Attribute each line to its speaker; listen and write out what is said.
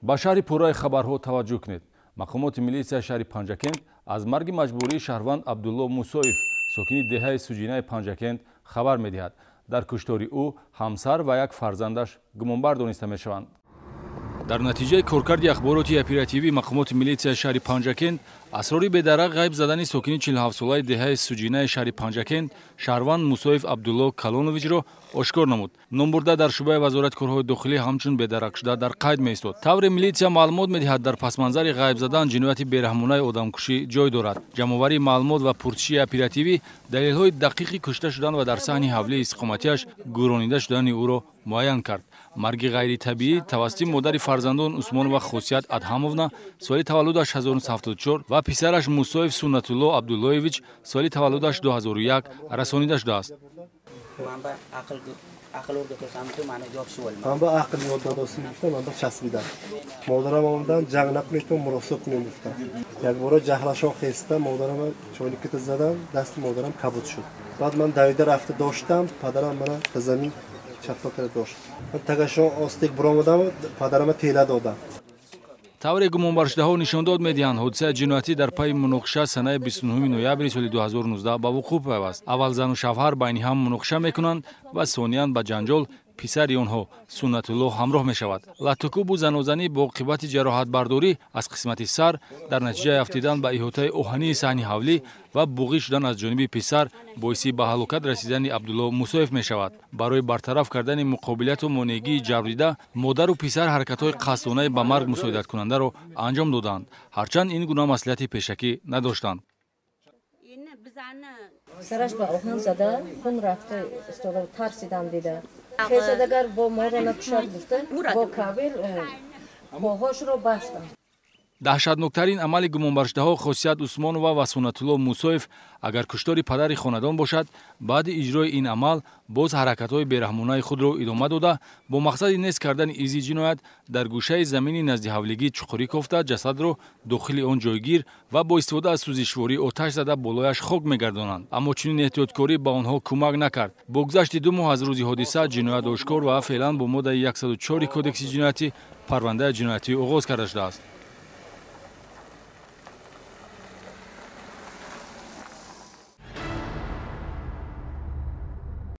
Speaker 1: ба шаҳри пурраи хабарҳо таваҷҷӯҳ кунед. мақомоти милитсияи шаҳри Панҷакент аз марги маҷбурии шаҳрванд Абдулло Мусоев, сокини деҳаи Суҷинаи Панҷакент, хабар медиҳад. дар куштори ӯ ҳамсар ва як фарзандаш гумонбар дониста мешаванд. дар натиҷаи коркарди ахбороти оперативии мақомоти милитсияи шаҳри Панҷакент, асрори бедарағ ғайб задани сокини 47-солаи деҳаи Суҷинаи шаҳри Панҷакент, шаҳрванд Мусоев Абдулло Калоновичро ошкор намуд. Номбурда дар шӯъбаи вазорати корҳои дохилӣ ҳамчун бедарағшуда дар қайд меистод. тавре милитсия маълумот медиҳад, дар пасманзари ғайб задан ҷинояти бераҳмонаи одамкушӣ ҷой дорад. ҷамъоварии маълумот ва пурсиши оперативӣ далелҳои дақиқи кушта шудан ва дар саҳни ҳавлии иstiqоматиаш гӯронида шудани ӯро муайян кард. марги ғайритабиӣ тавассути модари фарзандон Усмонова Хосият Адҳамовна, соли таваллудаш 1974 ва писараш Мусоев Суннатулло Абдуллоевич, соли таваллудаш 2001 расонида шудааст.
Speaker 2: من با عقل یاد داداسی میگفتم، من با چسبیدم. مادرم آمدن جنگ نکنیشتم مراسب کنیم گفتم. یک بار جهلشون خستم، مادرم چایلیکت زدم، دست مادرم کبود شد. بعد من دویده رفته داشتم، پدرم من به زمین چپا کرد داشت. من تگشون آستیک برآمدم، پدرم تیله دادم.
Speaker 1: тавре гумонбаршудаҳо нишондод медиҳанд, ҳодисаи ҷиноятӣ дар пайи муноқиша санаи 29 ноябри соли 2019 ба вуқӯъ пайваст. аввал зану шавҳар байни ҳам муноқиша мекунанд ва сониян ба ҷанҷол писари онҳо Суннатулло ҳамроҳ мешавад. латтукӯбу занозанӣ бо оқибати ҷароҳатбардорӣ аз қисмати сар дар натиҷаи афтидан ба иҳотаи оҳании саҳни ҳавлӣ ва буғӣ шудан аз ҷониби писар боиси ба ҳалокат расидани Абдулло Мусоев мешавад. барои бартараф кардани муқобилату монеагии ҷабрдида, модару писар ҳаракатҳои қасдонаи ба марг мусоидаткунандаро анҷом доданд, ҳарчанд ин гуна маслиҳати пешакӣ надоштанд.
Speaker 3: سرش به آهن زده، خون رفته استاده و ترسیدم دیده. خیزدگر با ما را نکشد گفته، با کابل پاهاش رو بستم.
Speaker 1: даҳшатноктарин амали гумонбаршудаҳо Хосият Усмонова ва Суннатулло Мусоев агар куштори падари хонадон бошад, баъди иҷрои ин амал боз ҳаракатҳои бераҳмонаи худро идома дода, бо мақсади нест кардани изи ҷиноят дар гӯшаи замини назди ҳавлигӣ чуқурӣ кофта, ҷасадро дохили он ҷойгир ва бо истифода аз сӯзишворӣ оташ зада болояш хок мегардонанд. аммо чунин эҳтиёткорӣ ба онҳо кӯмак накард. бо гузашти 2 моҳ аз рӯзи ҳодиса ҷиноят ошкор ва феълан бо моддаи 104 кодекси ҷиноятӣ парвандаи ҷиноятӣ оғоз карда шудааст.